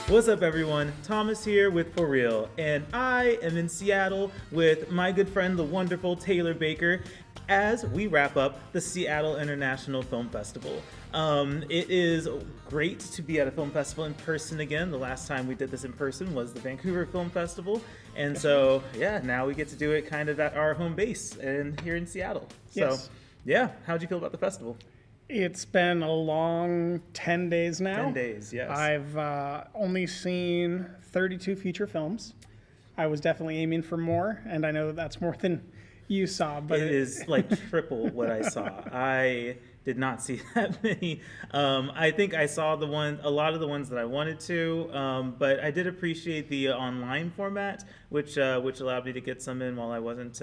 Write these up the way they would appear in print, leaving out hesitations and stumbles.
What's up, everyone? Thomas here with ForReel, and I am in Seattle with my good friend, the wonderful Taylor Baker, as we wrap up the Seattle International Film Festival. It is great to be at a film festival in person again. The last time we did this in person was the Vancouver Film Festival, and so yeah, now we get to do it kind of at our home base and here in Seattle. Yes. So yeah, how'd you feel about the festival? It's been a long 10 days now. 10 days, yes. I've only seen 32 feature films. I was definitely aiming for more, and I know that that's more than you saw. But it is like triple what I saw. I did not see that many. I think I saw a lot of the ones that I wanted to, but I did appreciate the online format, which allowed me to get some in while I wasn't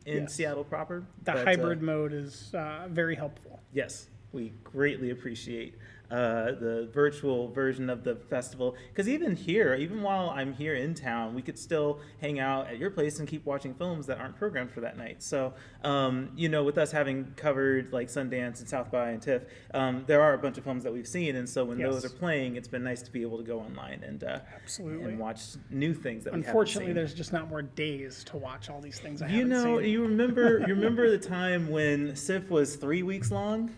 in Yes. Seattle proper. The hybrid mode is very helpful. Yes, we greatly appreciate the virtual version of the festival, because even while I'm here in town, we could still hang out at your place and keep watching films that aren't programmed for that night. So, with us having covered like Sundance and South by and TIFF, there are a bunch of films that we've seen, and so when those are playing, it's been nice to be able to go online and Absolutely. and watch new things that we haven't Unfortunately, seen. there's just not more days to watch all these things I You haven't know, seen. you remember the time when Siff was 3 weeks long?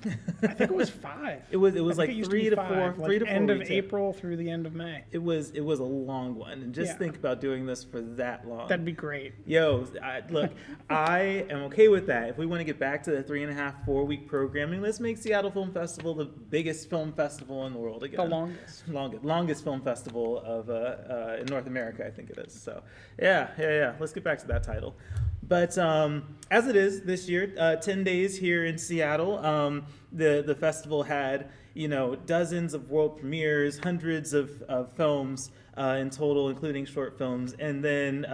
I think it was 5. It was I like think it used 3 be to 5, 4, like 3 to 4 end of weeks. April through the end of May. It was a long one, and just Yeah. think about doing this for that long. That'd be great. Look, I am okay with that. If we want to get back to the 3.5, 4 week programming, let's make Seattle Film Festival the biggest film festival in the world again. The longest film festival of in North America, I think it is. So yeah. Let's get back to that title. But as it is this year, 10 days here in Seattle, the festival had dozens of world premieres, hundreds of films in total, including short films, and then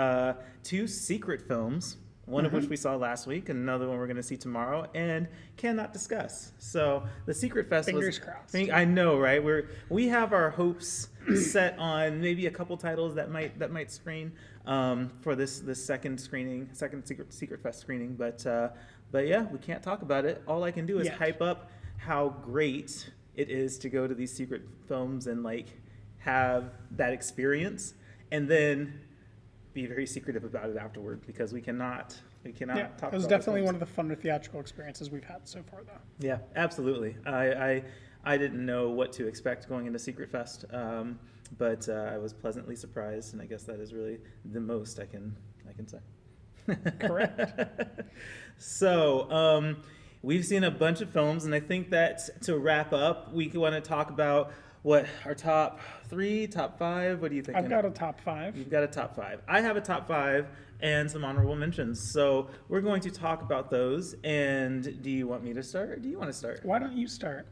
2 secret films, one of which we saw last week, and another one we're going to see tomorrow, and cannot discuss. So the Secret Fest Fingers crossed. I know, right? We have our hopes set on maybe a couple titles that might screen for this second Secret Fest screening, but yeah, we can't talk about it. All I can do is hype up how great it is to go to these secret films and have that experience, and then be very secretive about it afterward, because we cannot talk about it. It was definitely one of the funner theatrical experiences we've had so far, though. Yeah, absolutely. I didn't know what to expect going into Secret Fest, but I was pleasantly surprised, and I guess that is really the most I can say. Correct. So we've seen a bunch of films, and I think that to wrap up, we want to talk about what our top 3, top 5. What do you think? I've got a top 5. You've got a top 5. I have a top 5 and some honorable mentions. So we're going to talk about those. And do you want me to start, or do you want to start? Why don't you start?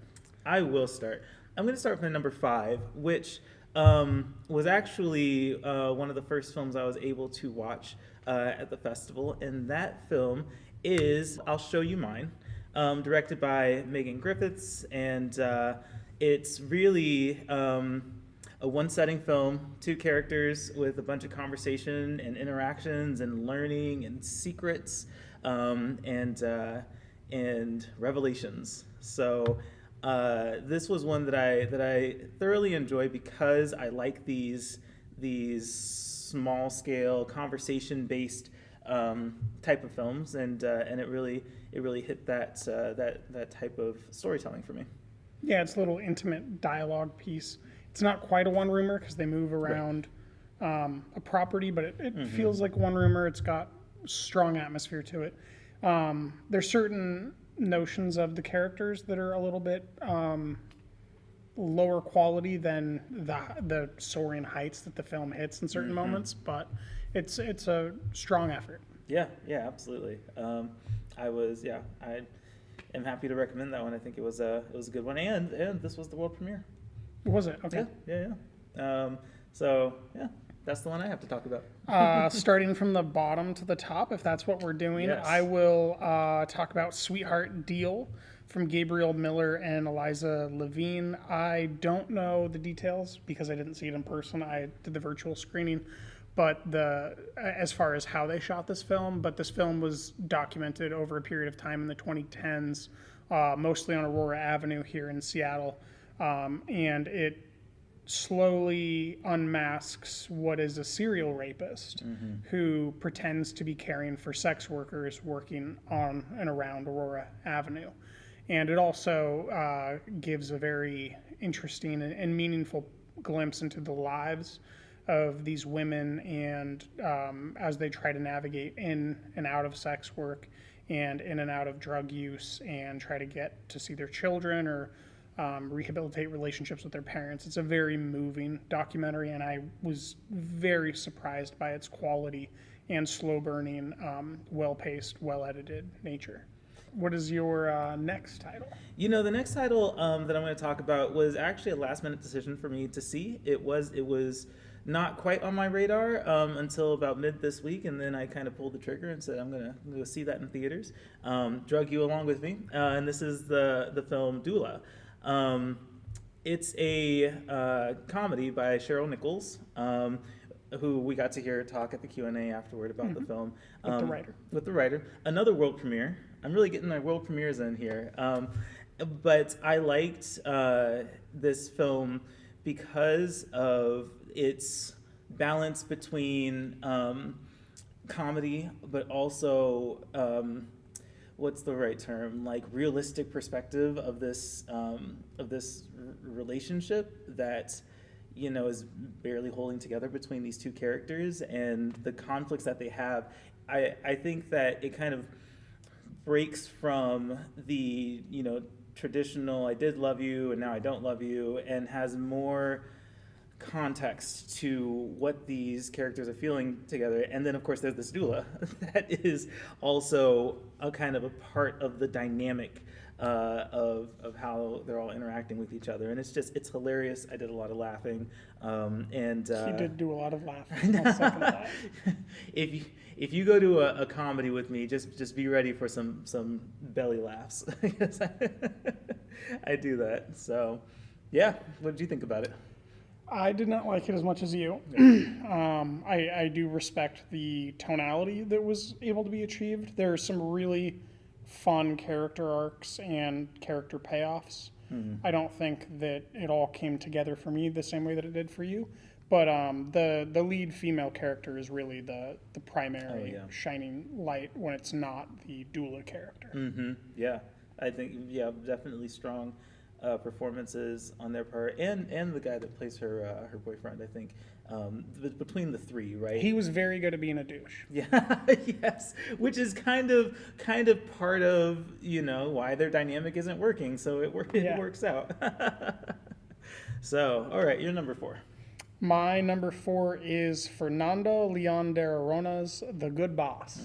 I will start. I'm going to start with my number 5, which was actually one of the first films I was able to watch at the festival. And that film is I'll Show You Mine, directed by Megan Griffiths, and it's really a one-setting film, 2 characters with a bunch of conversation and interactions and learning and secrets and revelations. So this was one that I thoroughly enjoy, because I like these small-scale conversation-based type of films, and it really hit that type of storytelling for me. Yeah, it's a little intimate dialogue piece. It's not quite a one-roomer because they move around a property, but it feels like one-roomer. It's got strong atmosphere to it. There's certain notions of the characters that are a little bit lower quality than the soaring heights that the film hits in certain moments, but it's a strong effort. Yeah, absolutely. I'm happy to recommend that one. I think it was a good one, and this was the world premiere. Was it? Okay. Yeah. So yeah, that's the one I have to talk about. Starting from the bottom to the top, if that's what we're doing, Yes. I will talk about Sweetheart Deal from Gabriel Miller and Eliza Levine. I don't know the details because I didn't see it in person. I did the virtual screening. But as far as how they shot this film, but this film was documented over a period of time in the 2010s, mostly on Aurora Avenue here in Seattle, and it slowly unmasks what is a serial rapist who pretends to be caring for sex workers working on and around Aurora Avenue. And it also gives a very interesting and meaningful glimpse into the lives of these women and as they try to navigate in and out of sex work and in and out of drug use and try to get to see their children or rehabilitate relationships with their parents. It's a very moving documentary, and I was very surprised by its quality and slow-burning, well-paced, well-edited nature. What is your next title? You know, the next title that I'm going to talk about was actually a last-minute decision for me to see. It was not quite on my radar until about mid this week, and then I kind of pulled the trigger and said I'm going to go see that in theaters. Drug you along with me, and this is the film DOULA. It's a comedy by Cheryl Nichols, who we got to hear talk at the Q&A afterward about the film. With the writer. Another world premiere. I'm really getting my world premieres in here. But I liked this film because of its balance between comedy, but also what's the right term? Like realistic perspective of this relationship that is barely holding together between these two characters and the conflicts that they have. I think that it kind of breaks from the traditional I did love you and now I don't love you, and has more context to what these characters are feeling together. And then of course there's this doula that is also a kind of a part of the dynamic of how they're all interacting with each other, and it's hilarious. I did a lot of laughing, and he did do a lot of laughing. I'll second that. If you go to a comedy with me, just be ready for some belly laughs. I do that. So yeah, what did you think about it? I did not like it as much as you. I do respect the tonality that was able to be achieved. There are some really fun character arcs and character payoffs. I don't think that it all came together for me the same way that it did for you. But the lead female character is really the primary shining light when it's not the doula character. Yeah, I think definitely strong performances on their part, and the guy that plays her boyfriend. I think between the three, right? He was very good at being a douche. Yeah, yes, which is kind of part of why their dynamic isn't working. So it works out. So all right, you're number 4. My number 4 is Fernando Leon de Arona's The Good Boss.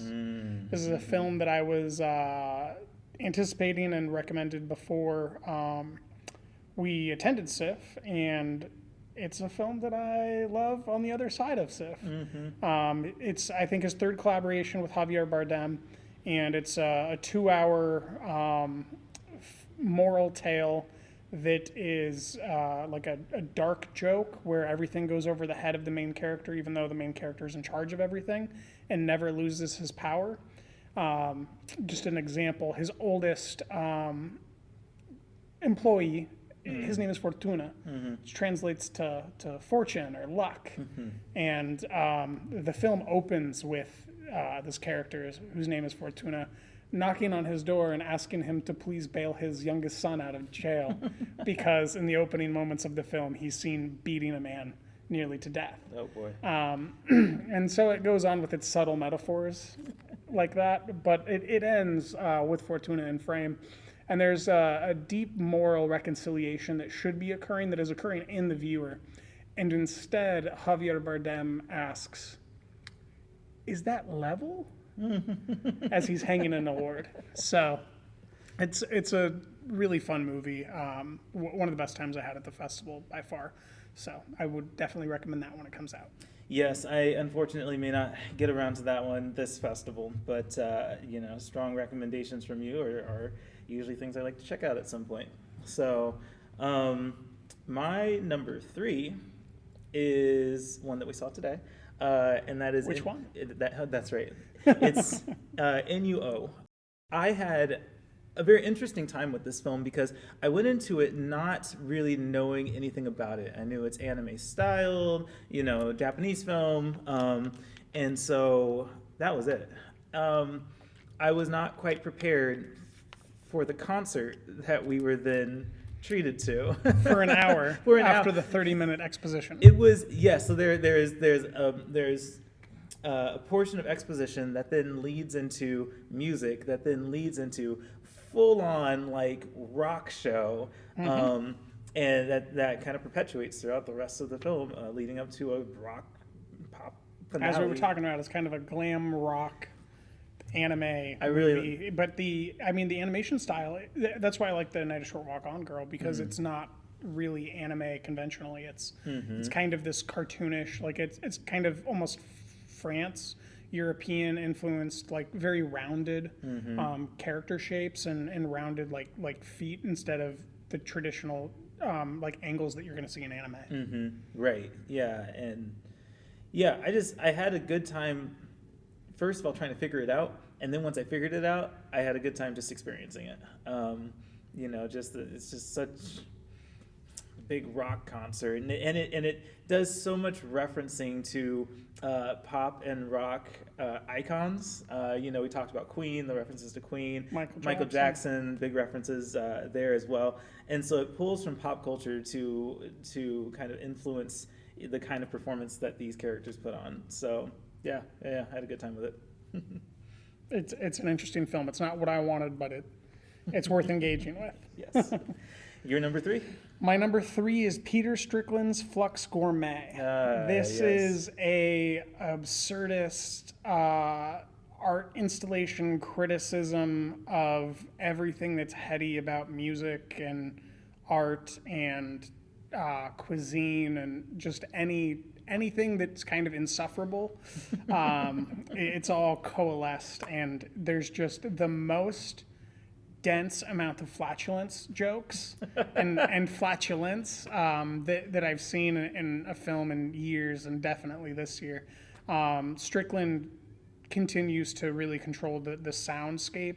This is a film that I was anticipating and recommended before we attended Siff, and it's a film that I love on the other side of Siff. It's, I think, his third collaboration with Javier Bardem, and it's a 2-hour moral tale that is like a dark joke where everything goes over the head of the main character, even though the main character is in charge of everything and never loses his power. Just an example, his oldest employee, his name is Fortuna, which translates to fortune or luck. And the film opens with this character, whose name is Fortuna, knocking on his door and asking him to please bail his youngest son out of jail because in the opening moments of the film, he's seen beating a man nearly to death. Oh, boy. And so it goes on with its subtle metaphors like that, but it ends with Fortuna in frame. And there's a deep moral reconciliation that should be occurring, that is occurring in the viewer. And instead, Javier Bardem asks, is that level? As he's hanging an award. So it's a really fun movie. One of the best times I had at the festival by far. So I would definitely recommend that when it comes out. Yes, I unfortunately may not get around to that one this festival, but strong recommendations from you are usually things I like to check out at some point. So my number 3 is one that we saw today, and that is which one? That's right. It's INU-OH. I had a very interesting time with this film because I went into it not really knowing anything about it. I knew it's anime styled, Japanese film, and so that was it. I was not quite prepared for the concert that we were then treated to for an hour for an after hour. the 30-minute exposition. It was so there's a portion of exposition that then leads into music that then leads into full-on like rock show, and that kind of perpetuates throughout the rest of the film, leading up to a rock pop finale. As we were talking about, it's kind of a glam rock anime really, but the animation style, that's why I like the Night of Short Walk On Girl, because it's not really anime conventionally. It's kind of this cartoonish, like it's kind of almost France European influenced, like very rounded character shapes and rounded like feet instead of the traditional like angles that you're going to see in anime. Right. Yeah. And yeah, I had a good time, first of all, trying to figure it out. And then once I figured it out, I had a good time just experiencing it. It's just such a big rock concert. And it does so much referencing to pop and rock icons. We talked about Queen, the references to Queen. Michael Jackson, big references there as well. And so it pulls from pop culture to kind of influence the kind of performance that these characters put on. So yeah, I had a good time with it. It's an interesting film. It's not what I wanted, but it's worth engaging with. Yes. Your number 3? My number 3 is Peter Strickland's FLUX GOURMET. This is a absurdist art installation criticism of everything that's heady about music and art and cuisine and just anything that's kind of insufferable. It's all coalesced, and there's just the most dense amount of flatulence jokes and flatulence that I've seen in a film in years, and definitely this year. Strickland continues to really control the soundscape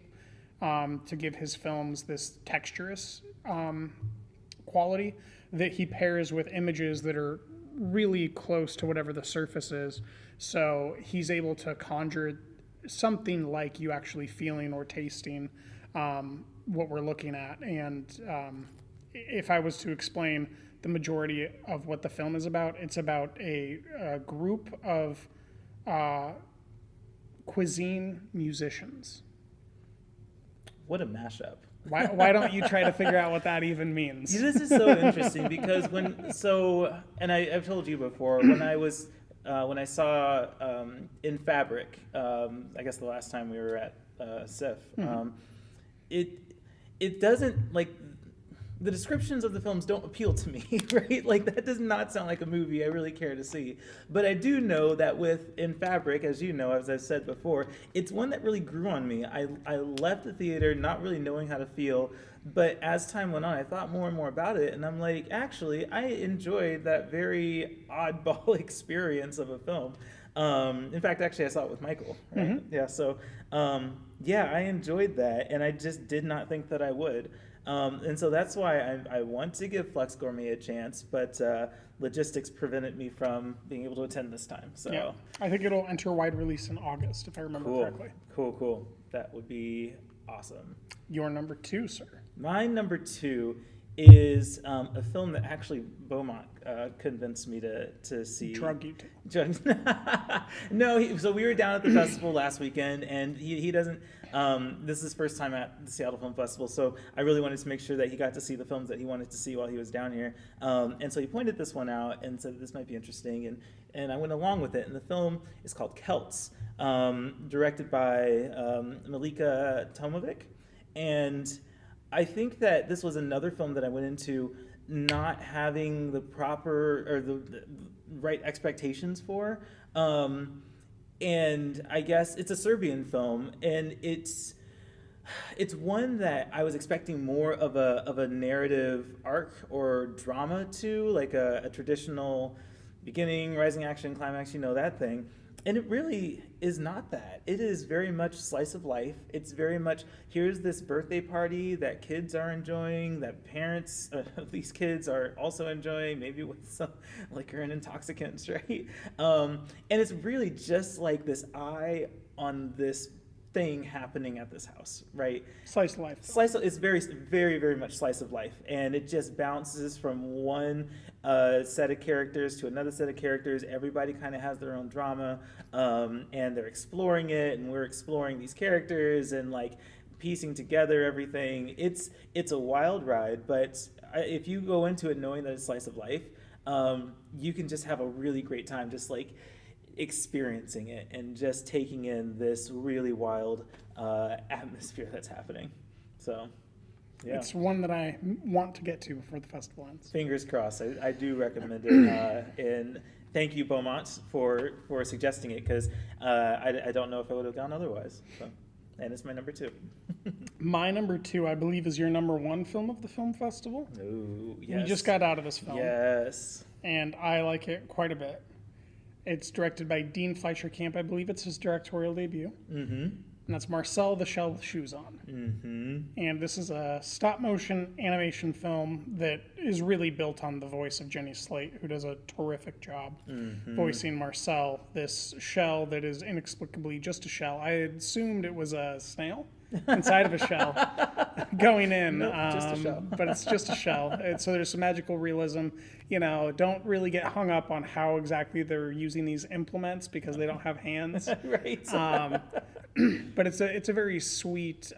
to give his films this texturous quality that he pairs with images that are really close to whatever the surface is. So he's able to conjure something like you actually feeling or tasting what we're looking at. And if I was to explain the majority of what the film is about, it's about a group of cuisine musicians. What a mashup. Why don't you try to figure out what that even means? This is so interesting because I've told you before, when I saw In Fabric, I guess the last time we were at Siff, it doesn't, like, the descriptions of the films don't appeal to me, right? Like, that does not sound like a movie I really care to see. But I do know that with In Fabric, as you know, as I've said before, it's one that really grew on me. I left the theater not really knowing how to feel, but as time went on, I thought more and more about it, and I'm like, actually, I enjoyed that very oddball experience of a film. In fact, actually, I saw it with Michael, right? Yeah, so, I enjoyed that, and I just did not think that I would. And so that's why I want to give FLUX GOURMET a chance, but logistics prevented me from being able to attend this time. So yeah, I think it'll enter wide release in August, if I remember correctly. Cool. That would be awesome. Your number 2, sir. My number 2 is a film that actually Beaumont convinced me to see. Drug you to. No, so we were down at the festival last weekend, and he doesn't. This is his first time at the Seattle Film Festival, so I really wanted to make sure that he got to see the films that he wanted to see while he was down here. And so he pointed this one out and said this might be interesting, and I went along with it. And the film is called CELTS, directed by Malika Tomovic, and I think that this was another film that I went into not having the proper or the right expectations for. And I guess it's a Serbian film, and it's one that I was expecting more of a narrative arc or drama to, like a traditional beginning, rising action, climax, that thing. And it really is not that. It is very much slice of life. It's very much, here's this birthday party that kids are enjoying, that parents of these kids are also enjoying, maybe with some liquor and intoxicants, right? And it's really just like this eye on this thing happening at this house, right? Slice of life. It's very, very much slice of life, and it just bounces from one set of characters to another set of characters. Everybody kind of has their own drama, and they're exploring it, and we're exploring these characters and like piecing together everything. It's a wild ride, but if you go into it knowing that it's slice of life, you can just have a really great time, just like experiencing it and just taking in this really wild atmosphere that's happening. So, yeah. It's one that I want to get to before the festival ends. Fingers crossed. I do recommend it. And thank you, Beaumont, for suggesting it, because I don't know if I would have gone otherwise. So, and it's my number 2. My number 2, I believe, is your number 1 film of the film festival. Oh, yes. We just got out of this film. Yes. And I like it quite a bit. It's directed by Dean Fleischer Camp. I believe it's his directorial debut. Mm-hmm. And that's Marcel, the Shell with Shoes On. Mm-hmm. And this is a stop-motion animation film that is really built on the voice of Jenny Slate, who does a terrific job voicing Marcel, this shell that is inexplicably just a shell. I assumed it was a snail inside of a shell going in, Nope, just a shell. but it's just a shell. So there's some magical realism. You know, don't really get hung up on how exactly they're using these implements because they don't have hands. Right. But it's a very sweet,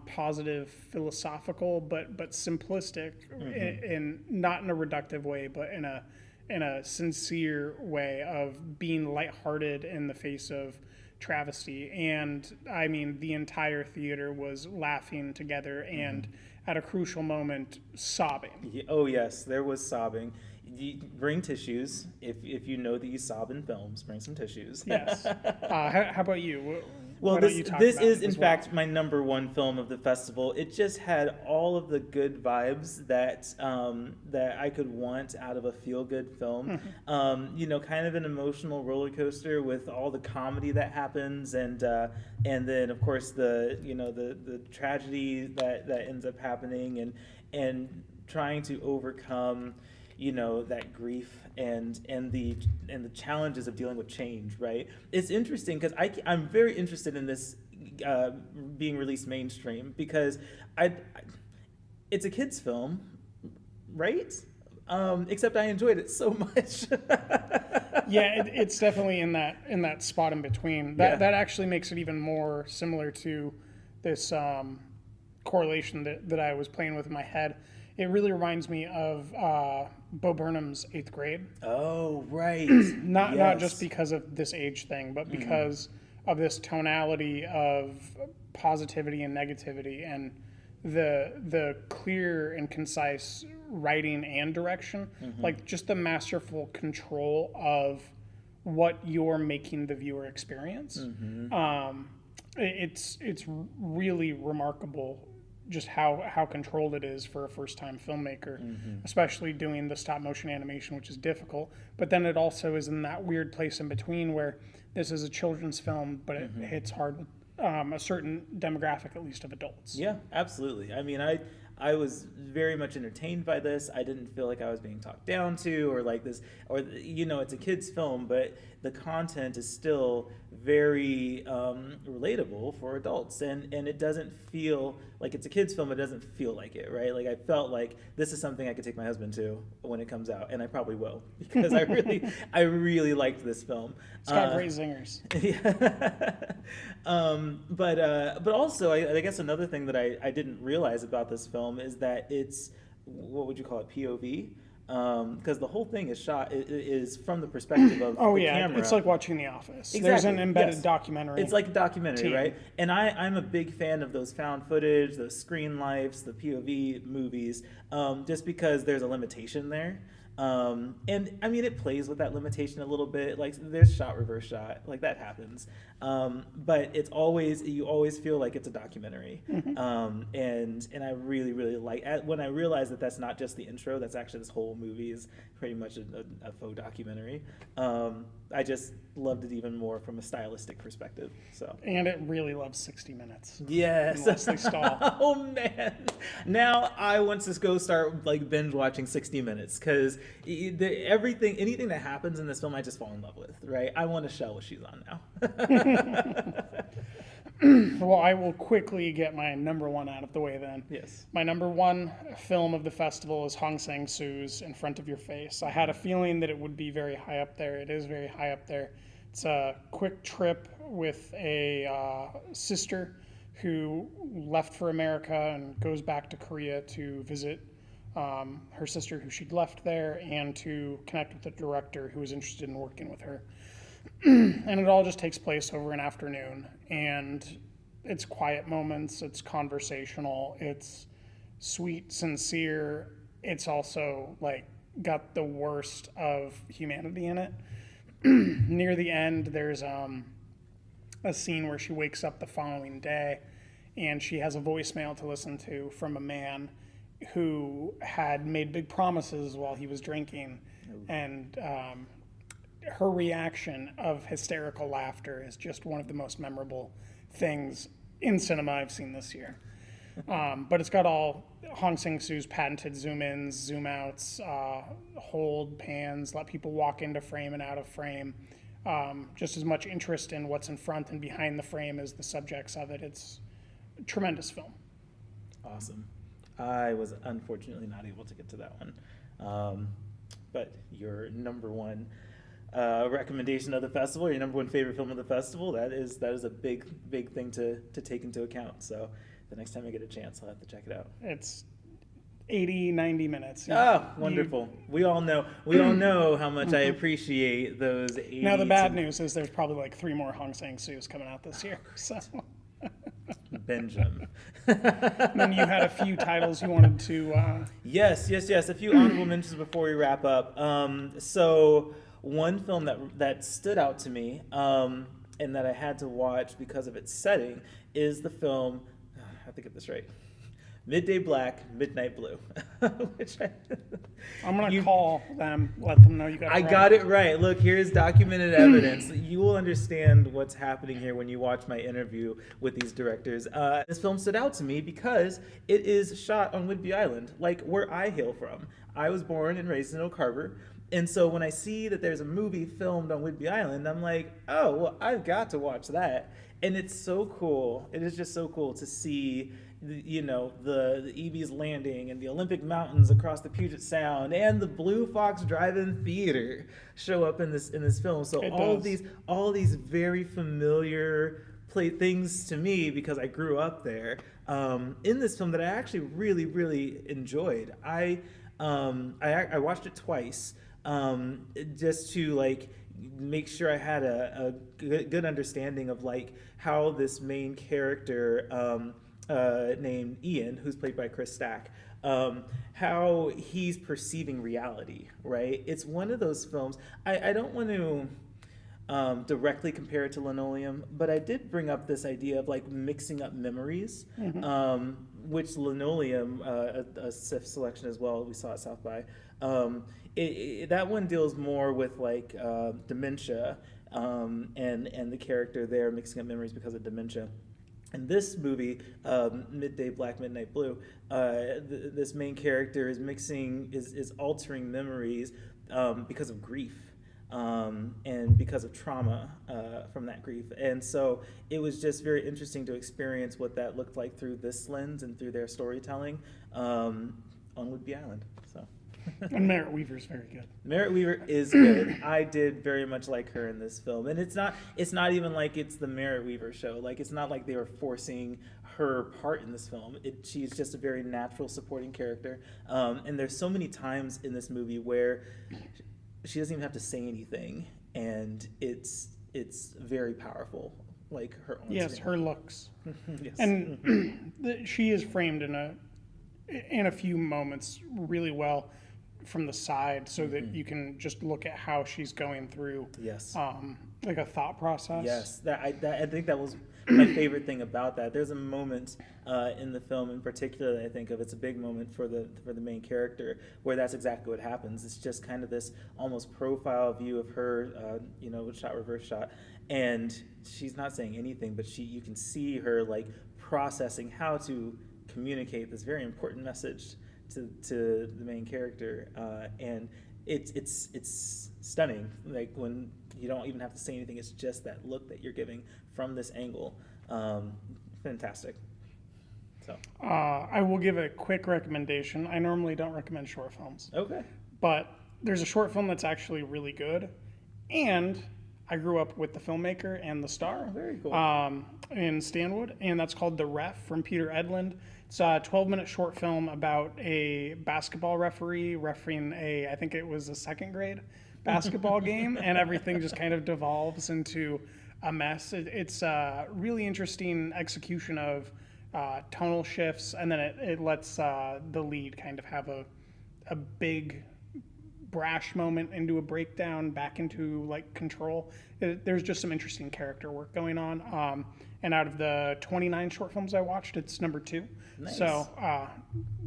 positive, philosophical, but simplistic, in not in a reductive way, but in a sincere way of being lighthearted in the face of travesty. And I mean, the entire theater was laughing together and at a crucial moment sobbing. Oh yes, there was sobbing. Bring tissues. If you know that you sob in films, bring some tissues. Yes. How about you? Well, Why don't you talk this about is it in as well? fact my number 1 film of the festival. It just had all of the good vibes that that I could want out of a feel-good film. You know, kind of an emotional roller coaster with all the comedy that happens, and then of course the tragedy that ends up happening, and trying to overcome that grief and the challenges of dealing with change, right? It's interesting because I'm very interested in this being released mainstream, because it's a kid's film, right? Except I enjoyed it so much. Yeah, it's definitely in that spot in between. That actually makes it even more similar to this correlation that I was playing with in my head. It really reminds me of Bo Burnham's 8th Grade. Oh, right. Not just because of this age thing, but because of this tonality of positivity and negativity, and the clear and concise writing and direction, like just the masterful control of what you're making the viewer experience. It's really remarkable just how controlled it is for a first-time filmmaker, especially doing the stop-motion animation, which is difficult. But then it also is in that weird place in between where this is a children's film, but it hits hard with a certain demographic, at least of adults. Yeah, absolutely. I mean, I was very much entertained by this. I didn't feel like I was being talked down to, or like this, or it's a kid's film, but the content is still very relatable for adults, and it doesn't feel like it's a kid's film. It doesn't feel like it, right? Like I felt like this is something I could take my husband to when it comes out, and I probably will, because I really liked this film. It's got great zingers. But also I guess another thing that I didn't realize about this film is that it's, what would you call it, POV? Because the whole thing is shot is from the perspective of the camera. It's like watching The Office. Exactly. There's an embedded documentary. It's like a documentary, team. right? And I'm a big fan of those found footage, those screen lifes, the POV movies, just because there's a limitation there. And I mean, it plays with that limitation a little bit. Like there's shot, reverse shot, like that happens. But you always feel like it's a documentary. And I really, really like, when I realized that that's not just the intro, that's actually this whole movie is pretty much a faux documentary. I I just loved it even more from a stylistic perspective. So. And it really loves 60 Minutes. Yes. Leslie Stahl. Oh man! Now I want to go start like binge watching 60 Minutes because anything that happens in this film, I just fall in love with. Right? I want to show what she's on now. Well, I will quickly get my number one out of the way then. Yes. My number one film of the festival is Hong Sang-soo's In Front of Your Face. I had a feeling that it would be very high up there. It is very high up there. It's a quick trip with a sister who left for America and goes back to Korea to visit her sister who she'd left there and to connect with the director who was interested in working with her. And it all just takes place over an afternoon, and it's quiet moments, it's conversational, it's sweet, sincere, it's also like got the worst of humanity in it. Near the end, there's a scene where she wakes up the following day and she has a voicemail to listen to from a man who had made big promises while he was drinking, and her reaction of hysterical laughter is just one of the most memorable things in cinema I've seen this year. But it's got all Hong Sang-soo's patented zoom-ins, zoom-outs, hold, pans, let people walk into frame and out of frame. Just as much interest in what's in front and behind the frame as the subjects of it. It's a tremendous film. Awesome. I was unfortunately not able to get to that one. But your number one recommendation of the festival, your number one favorite film of the festival, that is a big thing to take into account. So the next time I get a chance, I'll have to check it out. It's 80, 90 minutes. Oh, wonderful. We all know how much I appreciate those 80. Now the bad news is there's probably like 3 more Hong Sang-soos coming out this year. So Benjamin. then you had a few titles you wanted to... Yes. A few honorable mentions before we wrap up. So one film that stood out to me and that I had to watch because of its setting is the film, I have to get this right, Midday Black, Midnight Blue. Which I'm going to call them, let them know you got it right. I got it right. Look, here's documented evidence. You will understand what's happening here when you watch my interview with these directors. This film stood out to me because it is shot on Whidbey Island, like where I hail from. I was born and raised in Oak Harbor. And so when I see that there's a movie filmed on Whidbey Island, I'm like, oh, well, I've got to watch that. And it's so cool. It is just so cool to see, the Eby's Landing and the Olympic Mountains across the Puget Sound and the Blue Fox Drive-In Theater show up in this film. So all these very familiar things to me because I grew up there in this film that I actually really, really enjoyed. I watched it twice. Just to like make sure I had a good understanding of like how this main character named Ian, who's played by Chris Stack, how he's perceiving reality, right? It's one of those films, I don't want to directly compare it to Linoleum, but I did bring up this idea of like mixing up memories, which Linoleum, a Siff selection as well, we saw at South by, that one deals more with like dementia and the character there mixing up memories because of dementia. In this movie, Midday Black, Midnight Blue, this main character is altering memories because of grief. And because of trauma from that grief. And so it was just very interesting to experience what that looked like through this lens and through their storytelling on Whidbey Island. So. And Merritt Weaver's very good. Merritt Weaver is good. I did very much like her in this film. And it's not even like it's the Merritt Weaver show. Like, it's not like they were forcing her part in this film. She's just a very natural supporting character. And there's so many times in this movie where she doesn't even have to say anything, and it's very powerful, like her own Yes, screen. her looks. Yes. And she is framed in a few moments really well. from the side so that you can just look at how she's going through. Yes. Like a thought process. Yes, I think that was my favorite thing about that. There's a moment in the film in particular that I think of. It's a big moment for the main character where that's exactly what happens. It's just kind of this almost profile view of her, reverse shot, and she's not saying anything, but you can see her like processing how to communicate this very important message to the main character, and it's stunning. Like when you don't even have to say anything, it's just that look that you're giving from this angle. Fantastic. So I will give a quick recommendation. I normally don't recommend short films. Okay. But there's a short film that's actually really good, and I grew up with the filmmaker and the star. Oh, very cool. In Stanwood, and that's called The Ref from Peter Edlund. It's a 12-minute short film about a basketball referee refereeing I think it was a second grade basketball game, and everything just kind of devolves into a mess. It's a really interesting execution of tonal shifts, and then it lets the lead kind of have a big brash moment into a breakdown back into like control. There's just some interesting character work going on. And out of the 29 short films I watched, it's number 2. Nice. So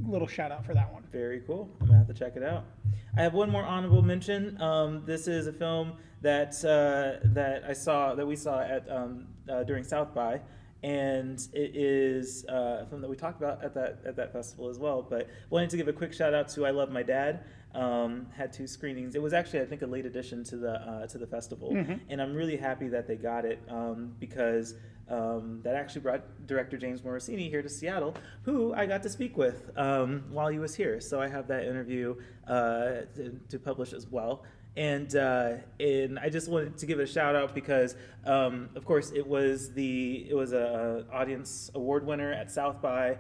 little shout out for that one. Very cool. I'm gonna have to check it out. I have one more honorable mention. This is a film that we saw at during South by, and it is a film that we talked about at that festival as well. But wanted to give a quick shout out to I Love My Dad. Had 2 screenings. It was actually, I think, a late addition to the festival, and I'm really happy that they got it because that actually brought director James Morosini here to Seattle, who I got to speak with while he was here. So I have that interview to publish as well. And I just wanted to give it a shout out because, of course, it was a audience award winner at South by,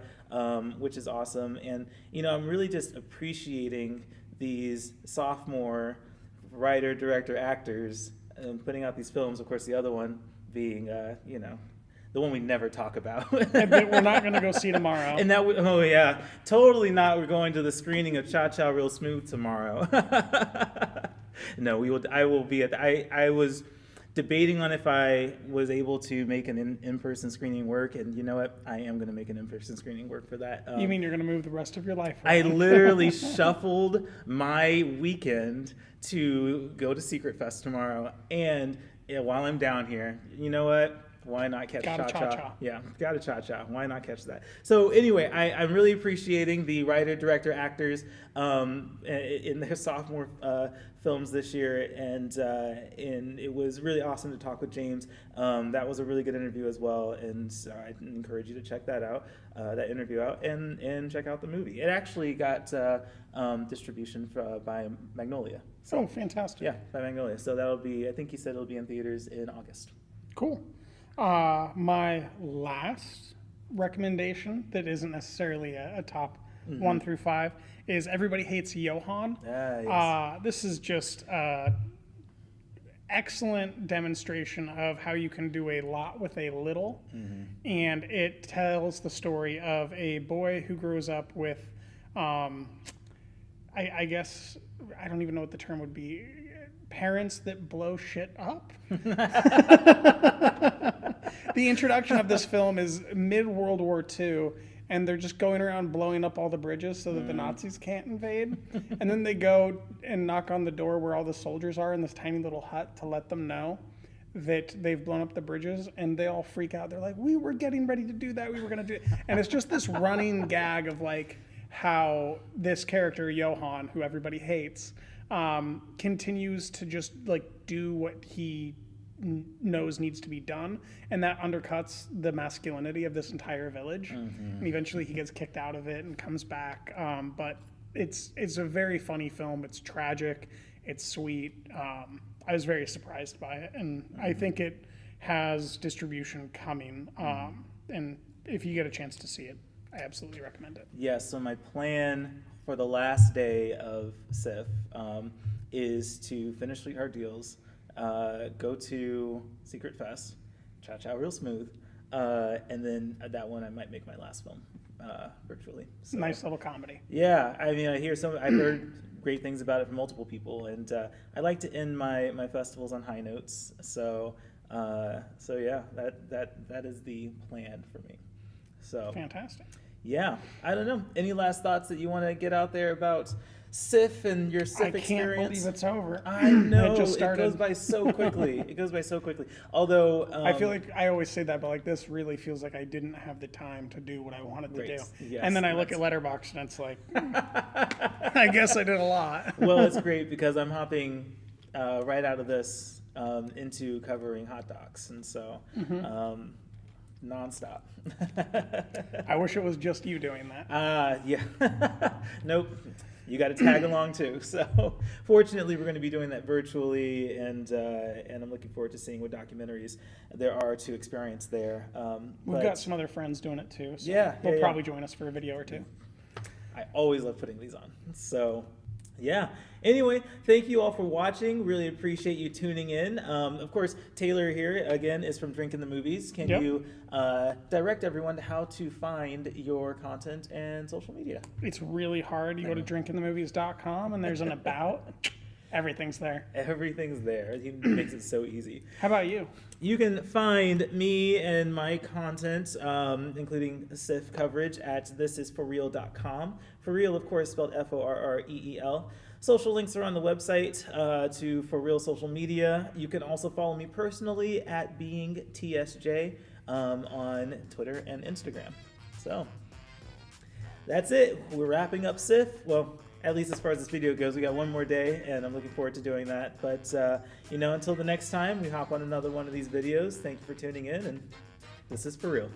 which is awesome. And I'm really just appreciating these sophomore writer, director, actors putting out these films. Of course, the other one being, the one we never talk about. We're not going to go see tomorrow. And totally not. We're going to the screening of Cha Cha Real Smooth tomorrow. No, we will. I will be at. I was debating on if I was able to make an in-person screening work, and you know what? I am going to make an in-person screening work for that. You mean you're going to move the rest of your life around? I literally shuffled my weekend to go to Secret Fest tomorrow, and while I'm down here, you know what? Why not catch Cha Cha? Yeah, got a Cha Cha. Why not catch that? So anyway, I'm really appreciating the writer, director, actors in their sophomore films this year, and it was really awesome to talk with James. That was a really good interview as well, and I encourage you to check that out, that interview out, and check out the movie. It actually got distribution by Magnolia. So, oh, fantastic. Yeah, by Magnolia. So that'll be, I think he said it'll be in theaters in August. Cool. My last recommendation that isn't necessarily a top 1 through 5 is Everybody Hates Johan. Yes. This is just excellent demonstration of how you can do a lot with a little. And it tells the story of a boy who grows up with, I guess, I don't even know what the term would be, parents that blow shit up. The introduction of this film is mid-World War II, and they're just going around blowing up all the bridges so that the Nazis can't invade. And then they go and knock on the door where all the soldiers are in this tiny little hut to let them know that they've blown up the bridges, and they all freak out. They're like, we were getting ready to do that. We were going to do it. And it's just this running gag of like how this character, Johan, who everybody hates, continues to just like do what he knows needs to be done, and that undercuts the masculinity of this entire village. And eventually he gets kicked out of it and comes back, but it's a very funny film. It's tragic, it's sweet. I was very surprised by it, and I think it has distribution coming, and if you get a chance to see it, I absolutely recommend it. Yes, so my plan for the last day of Siff is to finish Sweetheart Deals, go to Secret Fest, Cha Cha Real Smooth, and then that one I might make my last film virtually. So, Nice little comedy. yeah, I mean, I've heard great things about it from multiple people, and I like to end my festivals on high notes. So yeah, that is the plan for me. So Fantastic. yeah, I don't know. Any last thoughts that you want to get out there about Siff and your Siff I can't experience? believe it's over. I know, It just it started. goes by so quickly. It goes by so quickly. Although I feel like I always say that, but like this really feels like I didn't have the time to do what I wanted to Right. do. Yes, And then I look at Letterboxd and it's like, I guess I did a lot. well, it's great because I'm hopping right out of this into covering hot dogs, and so nonstop. I wish it was just you doing that. Yeah. Nope. You got to tag along too. So fortunately, we're going to be doing that virtually, and I'm looking forward to seeing what documentaries there are to experience there. We've got some other friends doing it too. So Yeah, they'll yeah. probably join us for a video or two. I always love putting these on. So, yeah. Anyway, thank you all for watching. Really appreciate you tuning in. Of course, Taylor here, again, is from Drinking the Movies. Can Yep. you direct everyone to how to find your content and social media? It's really hard. You go to drinkingthemovies.com and there's an about. Everything's there. Everything's there. He makes it so easy. How about you? You can find me and my content, including Siff coverage, at thisisforreal.com. For real, of course, spelled FORREEL. Social links are on the website to For Real social media. You can also follow me personally at beingtsj on Twitter and Instagram. So that's it. We're wrapping up Siff. Well, at least as far as this video goes, we got one more day, and I'm looking forward to doing that. But, until the next time we hop on another one of these videos, thank you for tuning in, and this is For Real.